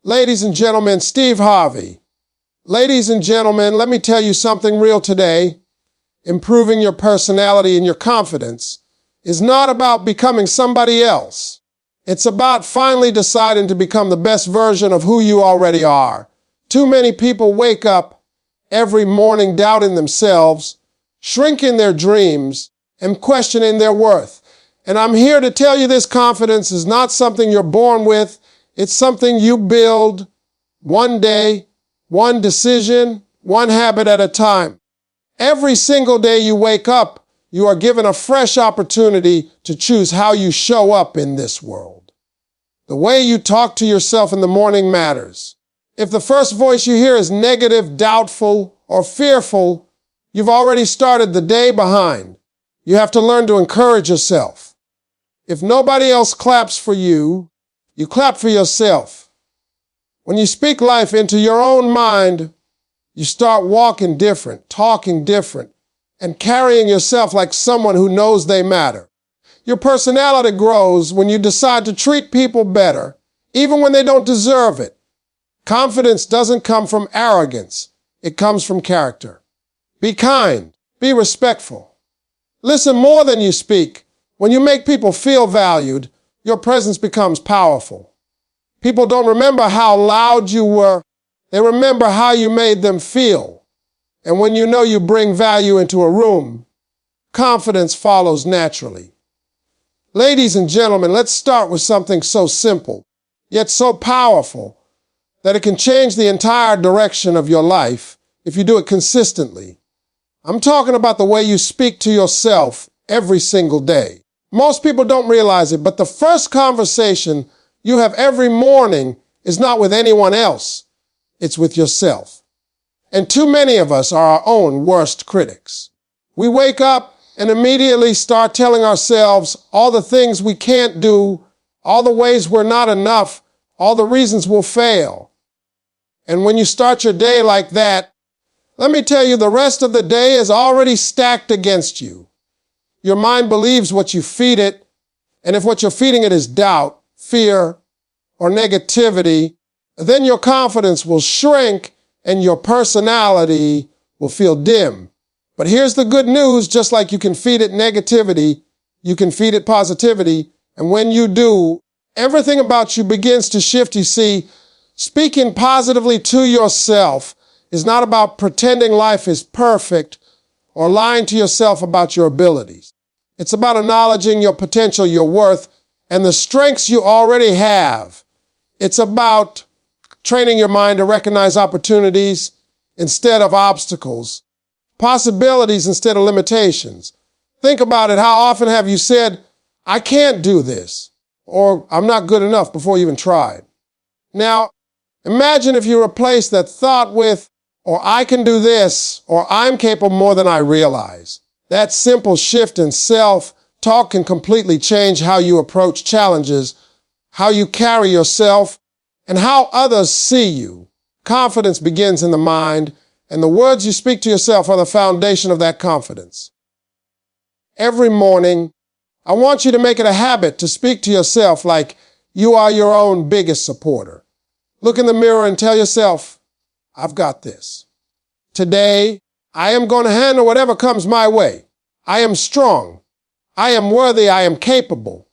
Ladies and gentlemen, Steve Harvey. Ladies and gentlemen, let me tell you something real today. Improving your personality and your confidence is not about becoming somebody else. It's about finally deciding to become the best version of who you already are. Too many people wake up every morning doubting themselves, shrinking their dreams, and questioning their worth. And I'm here to tell you this confidence is not something you're born with. It's something you build one day, one decision, one habit at a time. Every single day you wake up, you are given a fresh opportunity to choose how you show up in this world. The way you talk to yourself in the morning matters. If the first voice you hear is negative, doubtful, or fearful, you've already started the day behind. You have to learn to encourage yourself. If nobody else claps for you, you clap for yourself. When you speak life into your own mind, you start walking different, talking different, and carrying yourself like someone who knows they matter. Your personality grows when you decide to treat people better, even when they don't deserve it. Confidence doesn't come from arrogance. It comes from character. Be kind. Be respectful. Listen more than you speak. When you make people feel valued, your presence becomes powerful. People don't remember how loud you were. They remember how you made them feel. And when you know you bring value into a room, confidence follows naturally. Ladies and gentlemen, let's start with something so simple, yet so powerful, that it can change the entire direction of your life if you do it consistently. I'm talking about the way you speak to yourself every single day. Most people don't realize it, but the first conversation you have every morning is not with anyone else. It's with yourself. And too many of us are our own worst critics. We wake up and immediately start telling ourselves all the things we can't do, all the ways we're not enough, all the reasons we'll fail. And when you start your day like that, let me tell you, the rest of the day is already stacked against you. Your mind believes what you feed it, and if what you're feeding it is doubt, fear, or negativity, then your confidence will shrink and your personality will feel dim. But here's the good news, just like you can feed it negativity, you can feed it positivity, and when you do, everything about you begins to shift. You see, speaking positively to yourself is not about pretending life is perfect or lying to yourself about your abilities. It's about acknowledging your potential, your worth, and the strengths you already have. It's about training your mind to recognize opportunities instead of obstacles, possibilities instead of limitations. Think about it. How often have you said, I can't do this, or I'm not good enough before you even tried? Now, imagine if you replace that thought with, or I can do this, or I'm capable more than I realize. That simple shift in self-talk can completely change how you approach challenges, how you carry yourself, and how others see you. Confidence begins in the mind, and the words you speak to yourself are the foundation of that confidence. Every morning, I want you to make it a habit to speak to yourself like you are your own biggest supporter. Look in the mirror and tell yourself, I've got this. Today, I am going to handle whatever comes my way. I am strong. I am worthy. I am capable.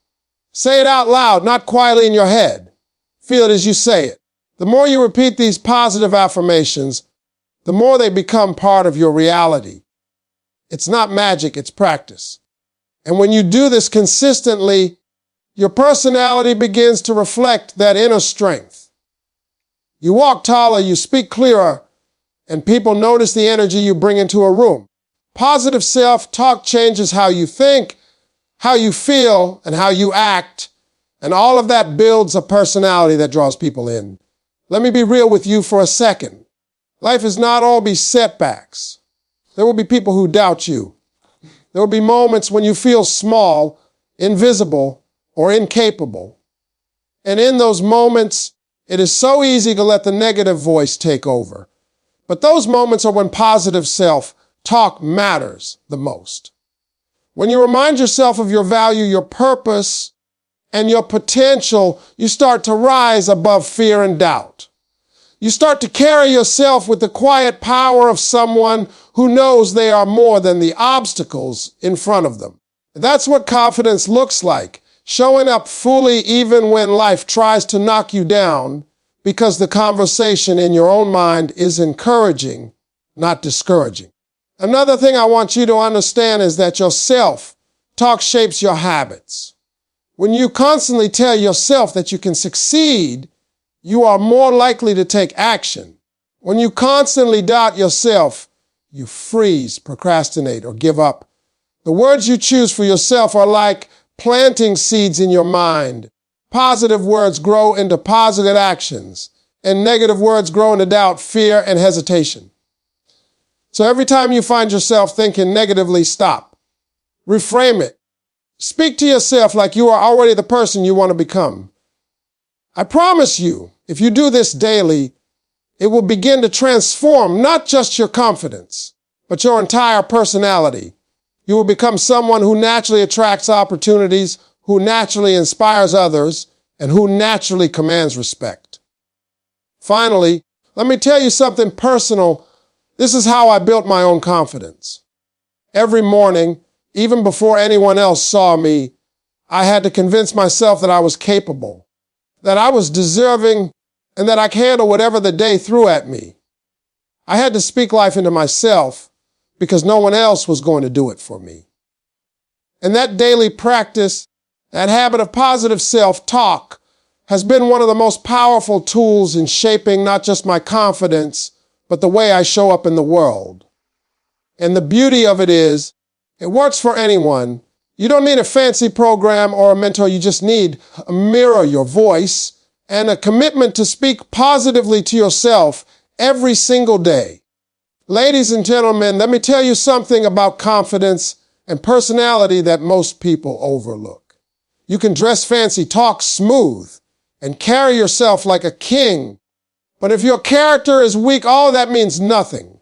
Say it out loud, not quietly in your head. Feel it as you say it. The more you repeat these positive affirmations, the more they become part of your reality. It's not magic, it's practice. And when you do this consistently, your personality begins to reflect that inner strength. You walk taller, you speak clearer, and people notice the energy you bring into a room. Positive self-talk changes how you think, how you feel, and how you act, and all of that builds a personality that draws people in. Let me be real with you for a second. Life is not all be setbacks. There will be people who doubt you. There will be moments when you feel small, invisible, or incapable. And in those moments, it is so easy to let the negative voice take over. But those moments are when positive self-talk matters the most. When you remind yourself of your value, your purpose, and your potential, you start to rise above fear and doubt. You start to carry yourself with the quiet power of someone who knows they are more than the obstacles in front of them. That's what confidence looks like, showing up fully even when life tries to knock you down, because the conversation in your own mind is encouraging, not discouraging. Another thing I want you to understand is that your self-talk shapes your habits. When you constantly tell yourself that you can succeed, you are more likely to take action. When you constantly doubt yourself, you freeze, procrastinate, or give up. The words you choose for yourself are like planting seeds in your mind. Positive words grow into positive actions, and negative words grow into doubt, fear, and hesitation. So every time you find yourself thinking negatively, stop. Reframe it. Speak to yourself like you are already the person you want to become. I promise you, if you do this daily, it will begin to transform not just your confidence, but your entire personality. You will become someone who naturally attracts opportunities, who naturally inspires others, and who naturally commands respect. Finally, let me tell you something personal. This is how I built my own confidence. Every morning, even before anyone else saw me, I had to convince myself that I was capable, that I was deserving, and that I could handle whatever the day threw at me. I had to speak life into myself because no one else was going to do it for me. And that daily practice, that habit of positive self-talk, has been one of the most powerful tools in shaping not just my confidence, but the way I show up in the world. And the beauty of it is, it works for anyone. You don't need a fancy program or a mentor. You just need a mirror, your voice, and a commitment to speak positively to yourself every single day. Ladies and gentlemen, let me tell you something about confidence and personality that most people overlook. You can dress fancy, talk smooth, and carry yourself like a king. But if your character is weak, all that means nothing.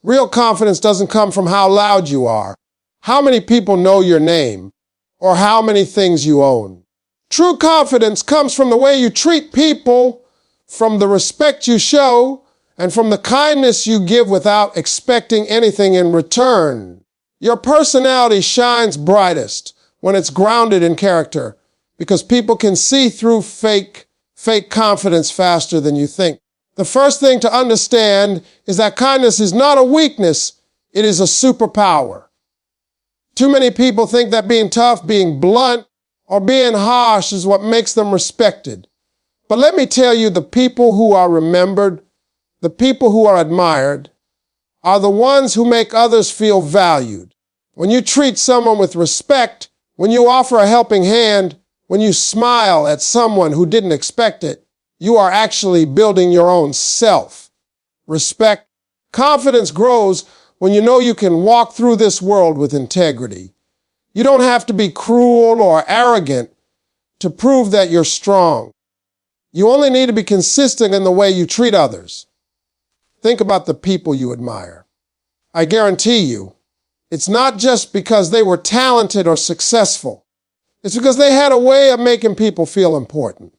Real confidence doesn't come from how loud you are, how many people know your name, or how many things you own. True confidence comes from the way you treat people, from the respect you show, and from the kindness you give without expecting anything in return. Your personality shines brightest when it's grounded in character, because people can see through fake confidence faster than you think. The first thing to understand is that kindness is not a weakness, it is a superpower. Too many people think that being tough, being blunt, or being harsh is what makes them respected. But let me tell you, the people who are remembered, the people who are admired, are the ones who make others feel valued. When you treat someone with respect, when you offer a helping hand, when you smile at someone who didn't expect it, you are actually building your own self-respect. Confidence grows when you know you can walk through this world with integrity. You don't have to be cruel or arrogant to prove that you're strong. You only need to be consistent in the way you treat others. Think about the people you admire. I guarantee you, it's not just because they were talented or successful. It's because they had a way of making people feel important.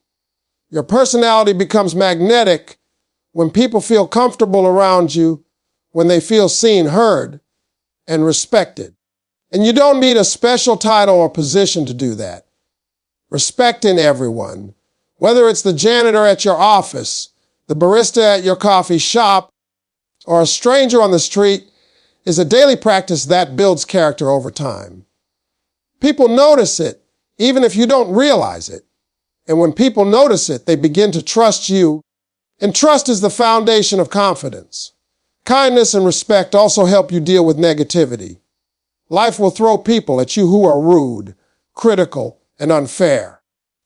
Your personality becomes magnetic when people feel comfortable around you, when they feel seen, heard, and respected. And you don't need a special title or position to do that. Respecting everyone, whether it's the janitor at your office, the barista at your coffee shop, or a stranger on the street, is a daily practice that builds character over time. People notice it, even if you don't realize it. And when people notice it, they begin to trust you. And trust is the foundation of confidence. Kindness and respect also help you deal with negativity. Life will throw people at you who are rude, critical, and unfair.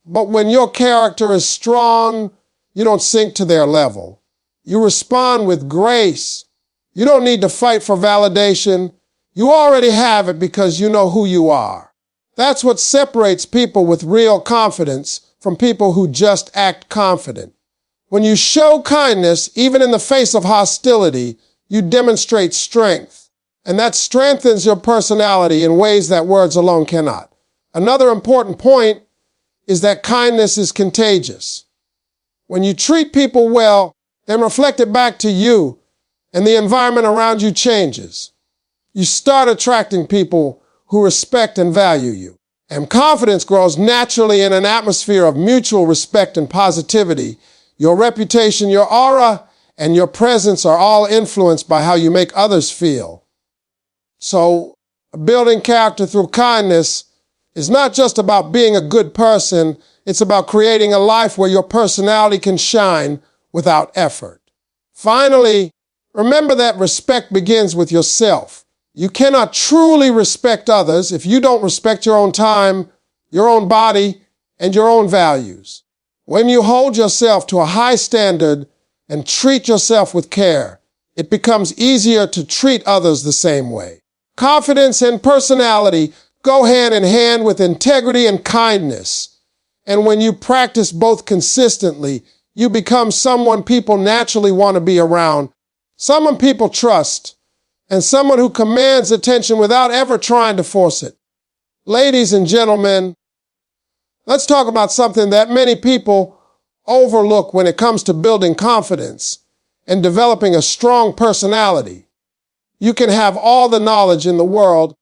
But when your character is strong, you don't sink to their level. You respond with grace. You don't need to fight for validation. You already have it because you know who you are. That's what separates people with real confidence from people who just act confident. When you show kindness, even in the face of hostility, you demonstrate strength. And that strengthens your personality in ways that words alone cannot. Another important point is that kindness is contagious. When you treat people well, then reflect it back to you, and the environment around you changes. You start attracting people who respect and value you. And confidence grows naturally in an atmosphere of mutual respect and positivity. Your reputation, your aura, and your presence are all influenced by how you make others feel. So, building character through kindness is not just about being a good person, it's about creating a life where your personality can shine without effort. Finally, remember that respect begins with yourself. You cannot truly respect others if you don't respect your own time, your own body, and your own values. When you hold yourself to a high standard and treat yourself with care, it becomes easier to treat others the same way. Confidence and personality go hand in hand with integrity and kindness. And when you practice both consistently, you become someone people naturally want to be around, someone people trust, and someone who commands attention without ever trying to force it. Ladies and gentlemen, let's talk about something that many people overlook when it comes to building confidence and developing a strong personality. You can have all the knowledge in the world,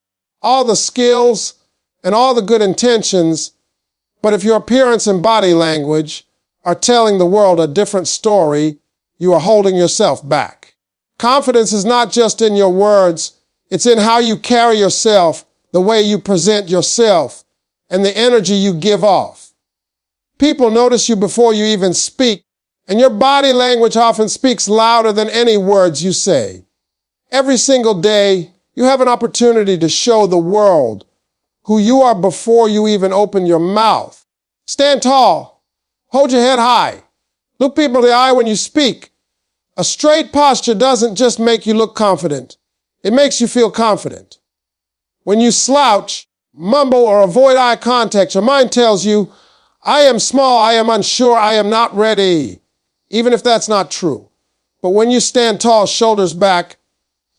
all the skills, and all the good intentions, but if your appearance and body language are telling the world a different story, you are holding yourself back. Confidence is not just in your words, it's in how you carry yourself, the way you present yourself, and the energy you give off. People notice you before you even speak, and your body language often speaks louder than any words you say. Every single day, you have an opportunity to show the world who you are before you even open your mouth. Stand tall. Hold your head high. Look people in the eye when you speak. A straight posture doesn't just make you look confident. It makes you feel confident. When you slouch, mumble, or avoid eye contact, your mind tells you, I am small, I am unsure, I am not ready, even if that's not true. But when you stand tall, shoulders back,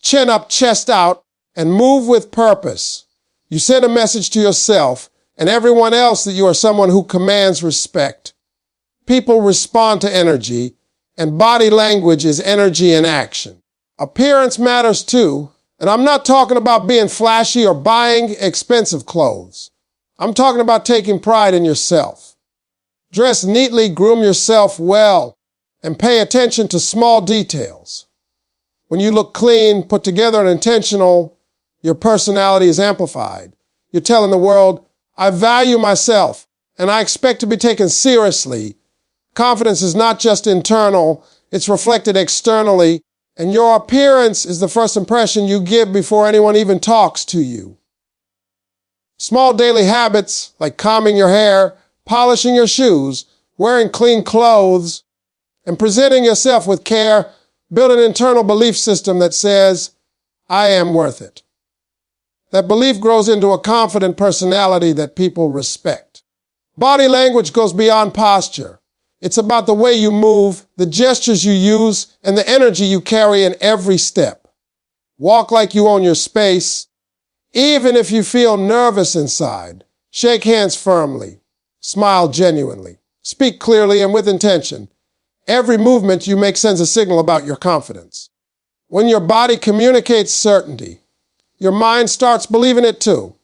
chin up, chest out, and move with purpose, you send a message to yourself and everyone else that you are someone who commands respect. People respond to energy, and body language is energy in action. Appearance matters too, and I'm not talking about being flashy or buying expensive clothes. I'm talking about taking pride in yourself. Dress neatly, groom yourself well, and pay attention to small details. When you look clean, put together, and intentional, your personality is amplified. You're telling the world, I value myself, and I expect to be taken seriously. Confidence is not just internal, it's reflected externally, and your appearance is the first impression you give before anyone even talks to you. Small daily habits like combing your hair, polishing your shoes, wearing clean clothes, and presenting yourself with care build an internal belief system that says, I am worth it. That belief grows into a confident personality that people respect. Body language goes beyond posture. It's about the way you move, the gestures you use, and the energy you carry in every step. Walk like you own your space. Even if you feel nervous inside, shake hands firmly. Smile genuinely. Speak clearly and with intention. Every movement you make sends a signal about your confidence. When your body communicates certainty, your mind starts believing it too.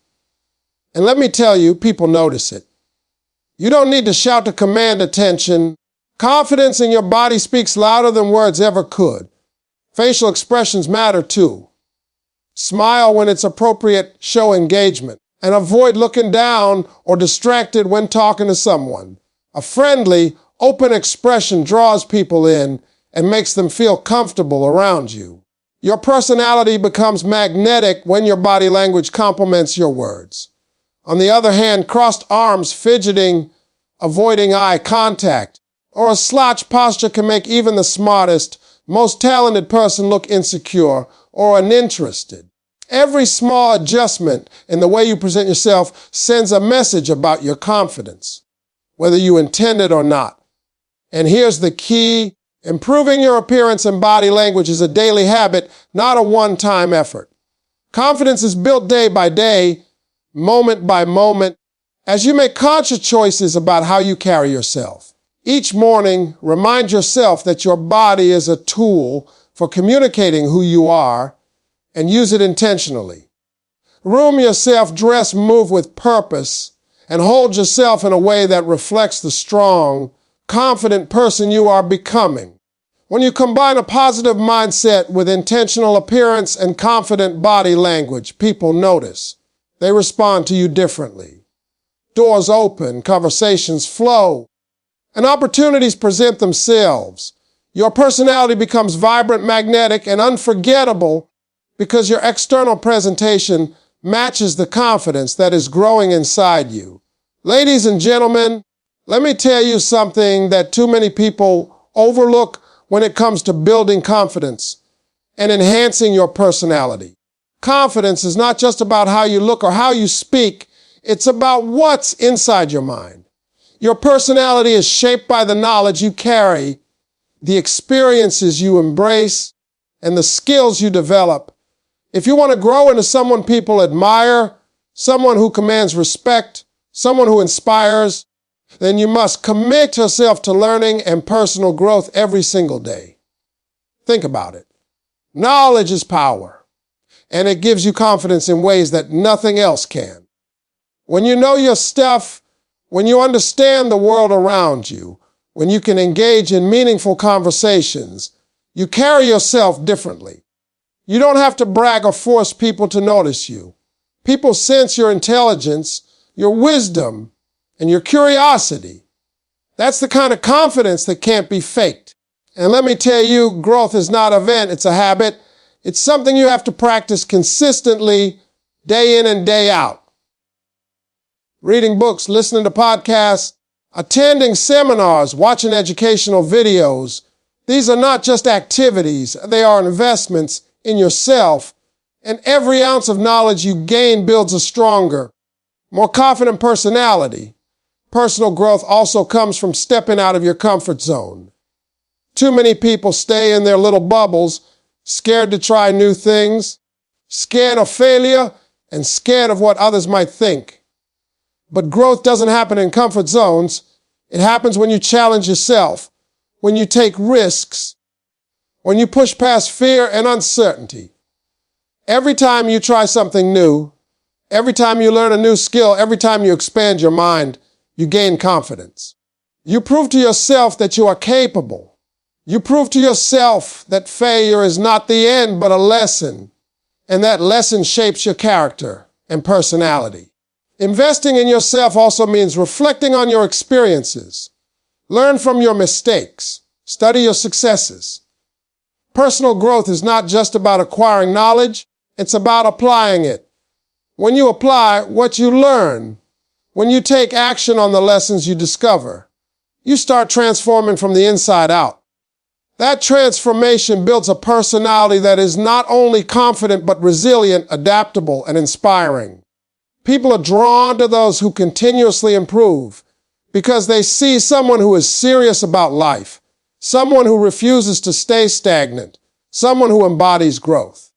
And let me tell you, people notice it. You don't need to shout to command attention. Confidence in your body speaks louder than words ever could. Facial expressions matter too. Smile when it's appropriate, show engagement, and avoid looking down or distracted when talking to someone. A friendly, open expression draws people in and makes them feel comfortable around you. Your personality becomes magnetic when your body language complements your words. On the other hand, crossed arms, fidgeting, avoiding eye contact, or a slouch posture can make even the smartest, most talented person look insecure or uninterested. Every small adjustment in the way you present yourself sends a message about your confidence, whether you intend it or not. And here's the key: improving your appearance and body language is a daily habit, not a one-time effort. Confidence is built day by day, moment by moment, As you make conscious choices about how you carry yourself, each morning, remind yourself that your body is a tool for communicating who you are, and use it intentionally. Groom yourself, dress, move with purpose, and hold yourself in a way that reflects the strong, confident person you are becoming. When you combine a positive mindset with intentional appearance and confident body language, people notice. They respond to you differently. Doors open, conversations flow, and opportunities present themselves. Your personality becomes vibrant, magnetic, and unforgettable because your external presentation matches the confidence that is growing inside you. Ladies and gentlemen, let me tell you something that too many people overlook when it comes to building confidence and enhancing your personality. Confidence is not just about how you look or how you speak. It's about what's inside your mind. Your personality is shaped by the knowledge you carry, the experiences you embrace, and the skills you develop. If you want to grow into someone people admire, someone who commands respect, someone who inspires, then you must commit yourself to learning and personal growth every single day. Think about it. Knowledge is power, and it gives you confidence in ways that nothing else can. When you know your stuff, when you understand the world around you, when you can engage in meaningful conversations, you carry yourself differently. You don't have to brag or force people to notice you. People sense your intelligence, your wisdom, and your curiosity. That's the kind of confidence that can't be faked. And let me tell you, growth is not an event, it's a habit. It's something you have to practice consistently, day in and day out. Reading books, listening to podcasts, attending seminars, watching educational videos. These are not just activities, they are investments in yourself, and every ounce of knowledge you gain builds a stronger, more confident personality. Personal growth also comes from stepping out of your comfort zone. Too many people stay in their little bubbles, scared to try new things, scared of failure, and scared of what others might think. But growth doesn't happen in comfort zones. It happens when you challenge yourself, when you take risks, when you push past fear and uncertainty. Every time you try something new, every time you learn a new skill, every time you expand your mind, you gain confidence. You prove to yourself that you are capable. You prove to yourself that failure is not the end, but a lesson, and that lesson shapes your character and personality. Investing in yourself also means reflecting on your experiences. Learn from your mistakes. Study your successes. Personal growth is not just about acquiring knowledge, it's about applying it. When you apply what you learn, when you take action on the lessons you discover, you start transforming from the inside out. That transformation builds a personality that is not only confident but resilient, adaptable, and inspiring. People are drawn to those who continuously improve because they see someone who is serious about life, someone who refuses to stay stagnant, someone who embodies growth.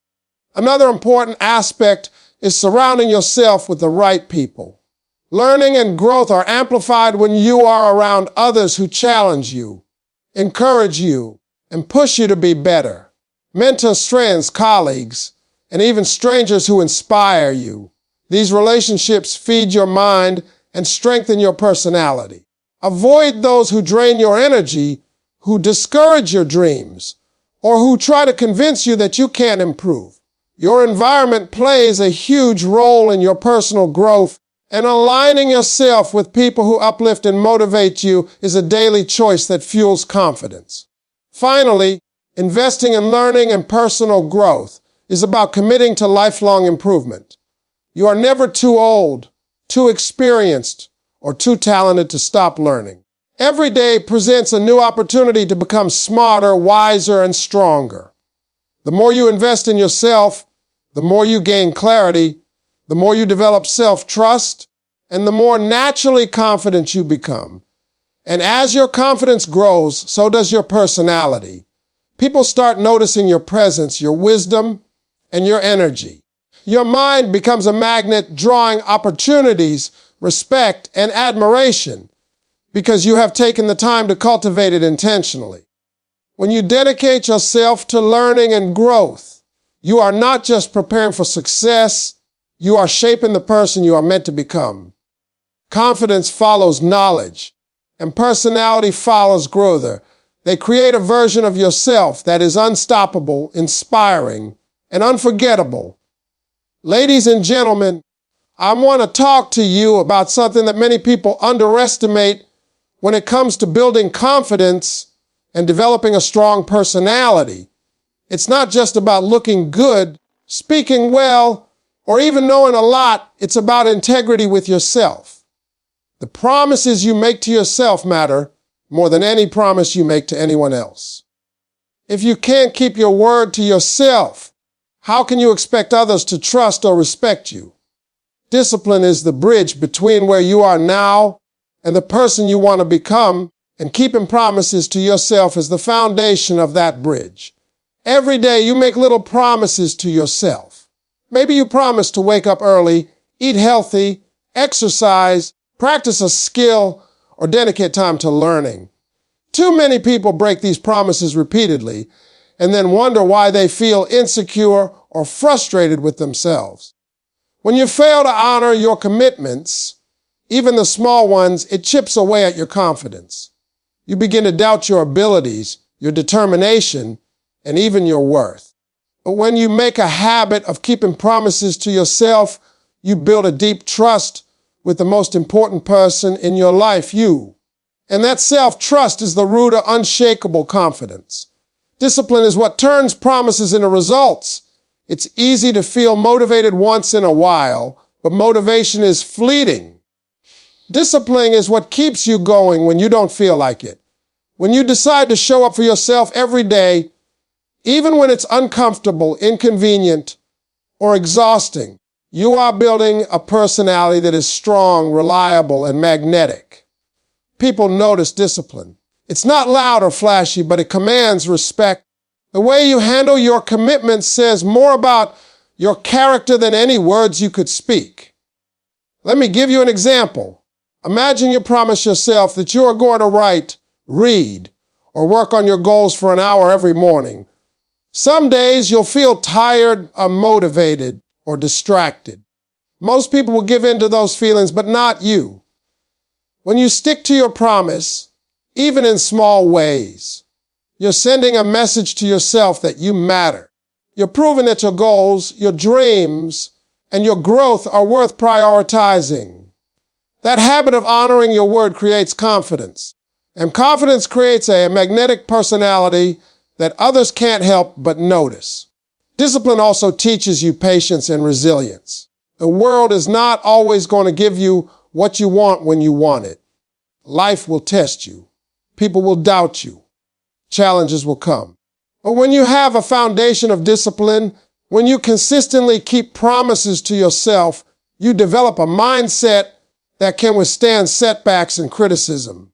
Another important aspect is surrounding yourself with the right people. Learning and growth are amplified when you are around others who challenge you, encourage you, and push you to be better. Mentors, friends, colleagues, and even strangers who inspire you. These relationships feed your mind and strengthen your personality. Avoid those who drain your energy, who discourage your dreams, or who try to convince you that you can't improve. Your environment plays a huge role in your personal growth, and aligning yourself with people who uplift and motivate you is a daily choice that fuels confidence. Finally, investing in learning and personal growth is about committing to lifelong improvement. You are never too old, too experienced, or too talented to stop learning. Every day presents a new opportunity to become smarter, wiser, and stronger. The more you invest in yourself, the more you gain clarity, the more you develop self-trust, and the more naturally confident you become. And as your confidence grows, so does your personality. People start noticing your presence, your wisdom, and your energy. Your mind becomes a magnet, drawing opportunities respect, and admiration because you have taken the time to cultivate it intentionally. When you dedicate yourself to learning and growth, you are not just preparing for success, you are shaping the person you are meant to become. Confidence follows knowledge, and personality follows growth. They create a version of yourself that is unstoppable, inspiring, and unforgettable. Ladies and gentlemen, I want to talk to you about something that many people underestimate when it comes to building confidence and developing a strong personality. It's not just about looking good, speaking well, or even knowing a lot. It's about integrity with yourself. The promises you make to yourself matter more than any promise you make to anyone else. If you can't keep your word to yourself, how can you expect others to trust or respect you? Discipline is the bridge between where you are now and the person you want to become, and keeping promises to yourself is the foundation of that bridge. Every day you make little promises to yourself. Maybe you promise to wake up early, eat healthy, exercise, practice a skill, or dedicate time to learning. Too many people break these promises repeatedly and then wonder why they feel insecure or frustrated with themselves. When you fail to honor your commitments, even the small ones, it chips away at your confidence. You begin to doubt your abilities, your determination, and even your worth. But when you make a habit of keeping promises to yourself, you build a deep trust with the most important person in your life, you. And that self-trust is the root of unshakable confidence. Discipline is what turns promises into results. It's easy to feel motivated once in a while, but motivation is fleeting. Discipline is what keeps you going when you don't feel like it. When you decide to show up for yourself every day, even when it's uncomfortable, inconvenient, or exhausting, you are building a personality that is strong, reliable, and magnetic. People notice discipline. It's not loud or flashy, but it commands respect. The way you handle your commitments says more about your character than any words you could speak. Let me give you an example. Imagine you promise yourself that you are going to write, read, or work on your goals for an hour every morning. Some days you'll feel tired, unmotivated, or distracted. Most people will give in to those feelings, but not you. When you stick to your promise, even in small ways, you're sending a message to yourself that you matter. You're proving that your goals, your dreams, and your growth are worth prioritizing. That habit of honoring your word creates confidence. And confidence creates a magnetic personality that others can't help but notice. Discipline also teaches you patience and resilience. The world is not always going to give you what you want when you want it. Life will test you. People will doubt you. Challenges will come. But when you have a foundation of discipline, when you consistently keep promises to yourself, you develop a mindset that can withstand setbacks and criticism.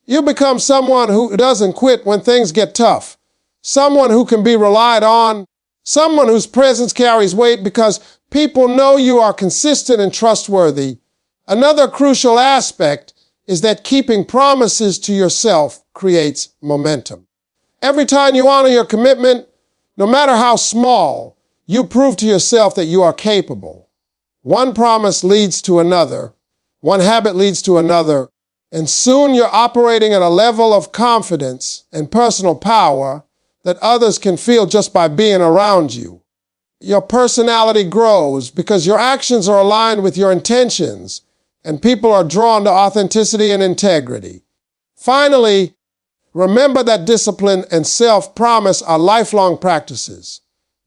You become someone who doesn't quit when things get tough, someone who can be relied on, someone whose presence carries weight because people know you are consistent and trustworthy. Another crucial aspect is that keeping promises to yourself creates momentum. Every time you honor your commitment, no matter how small, you prove to yourself that you are capable. One promise leads to another. One habit leads to another, and soon you're operating at a level of confidence and personal power that others can feel just by being around you. Your personality grows because your actions are aligned with your intentions, and people are drawn to authenticity and integrity. Finally, remember that discipline and self-promise are lifelong practices.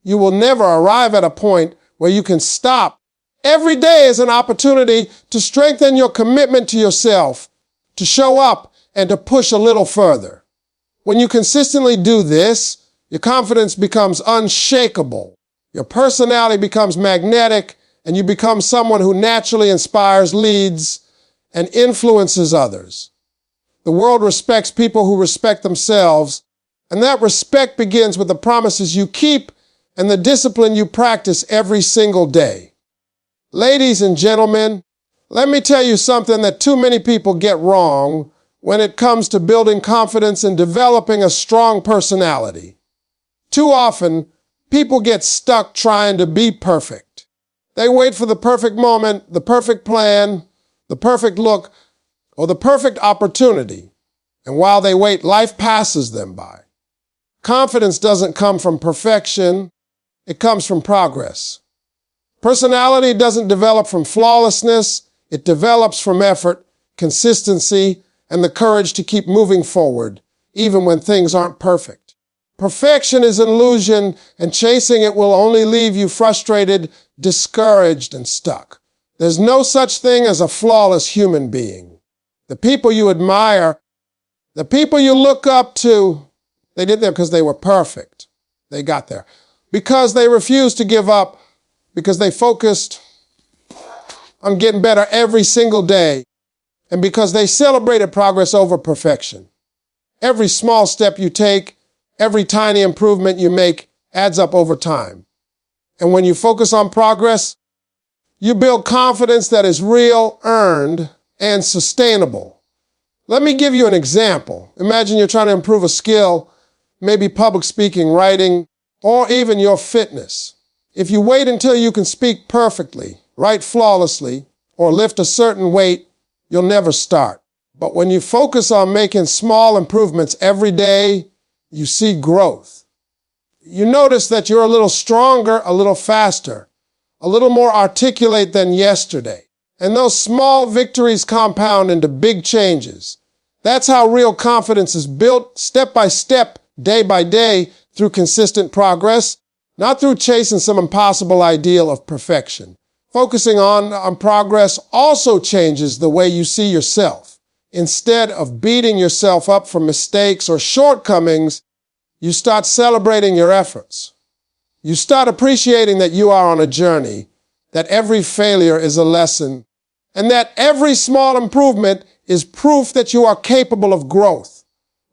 You will never arrive at a point where you can stop. Every day is an opportunity to strengthen your commitment to yourself, to show up, and to push a little further. When you consistently do this, your confidence becomes unshakable. Your personality becomes magnetic, and you become someone who naturally inspires, leads, and influences others. The world respects people who respect themselves, and that respect begins with the promises you keep and the discipline you practice every single day. Ladies and gentlemen, Let me tell you something that too many people get wrong when it comes to building confidence and developing a strong personality. Too often, people get stuck trying to be perfect. They wait for the perfect moment, the perfect plan, the perfect look, or the perfect opportunity. And while they wait, life passes them by. Confidence doesn't come from perfection, it comes from progress. Personality doesn't develop from flawlessness, it develops from effort, consistency, and the courage to keep moving forward, even when things aren't perfect. Perfection is an illusion, and chasing it will only leave you frustrated, discouraged, and stuck. There's no such thing as a flawless human being. The people you admire, the people you look up to, they did there because they were perfect. They got there. Because they refused to give up, because they focused on getting better every single day, and because they celebrated progress over perfection. Every small step you take, every tiny improvement you make adds up over time. And when you focus on progress, you build confidence that is real, earned, and sustainable. Let me give you an example. Imagine you're trying to improve a skill, maybe public speaking, writing, or even your fitness. If you wait until you can speak perfectly, write flawlessly, or lift a certain weight, you'll never start. But when you focus on making small improvements every day, you see growth. You notice that you're a little stronger, a little faster, a little more articulate than yesterday. And those small victories compound into big changes. That's how real confidence is built, step by step, day by day, through consistent progress, not through chasing some impossible ideal of perfection. Focusing on progress also changes the way you see yourself. Instead of beating yourself up for mistakes or shortcomings, you start celebrating your efforts. You start appreciating that you are on a journey, that every failure is a lesson, and that every small improvement is proof that you are capable of growth.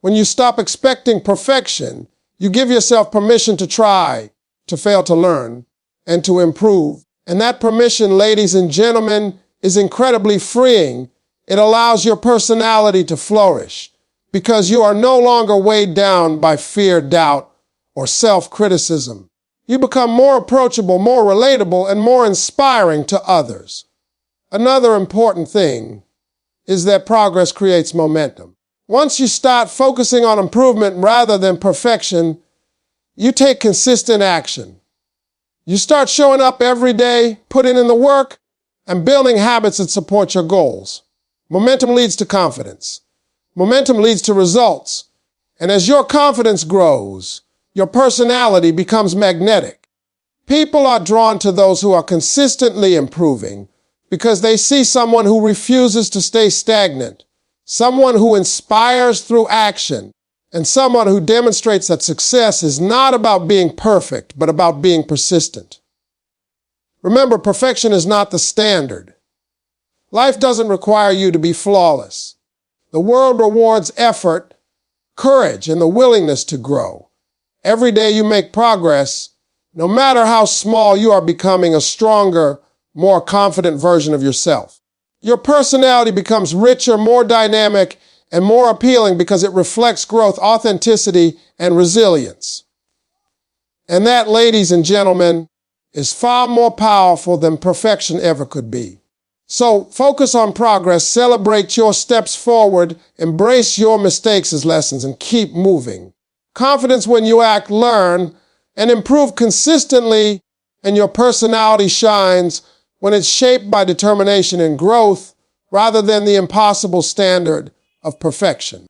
When you stop expecting perfection, you give yourself permission to try, to fail to learn, and to improve. And that permission, ladies and gentlemen, is incredibly freeing. It allows your personality to flourish because you are no longer weighed down by fear, doubt, or self-criticism. You become more approachable, more relatable, and more inspiring to others. Another important thing is that progress creates momentum. Once you start focusing on improvement rather than perfection, you take consistent action. You start showing up every day, putting in the work, and building habits that support your goals. Momentum leads to confidence. Momentum leads to results. And as your confidence grows, your personality becomes magnetic. People are drawn to those who are consistently improving because they see someone who refuses to stay stagnant, someone who inspires through action, and someone who demonstrates that success is not about being perfect, but about being persistent. Remember, perfection is not the standard. Life doesn't require you to be flawless. The world rewards effort, courage, and the willingness to grow. Every day you make progress, no matter how small, you are becoming a stronger, more confident version of yourself. Your personality becomes richer, more dynamic, and more appealing because it reflects growth, authenticity, and resilience. And that, ladies and gentlemen, is far more powerful than perfection ever could be. So focus on progress, celebrate your steps forward, embrace your mistakes as lessons, and keep moving. Confidence when you act, learn, and improve consistently, and your personality shines when it's shaped by determination and growth rather than the impossible standard of perfection.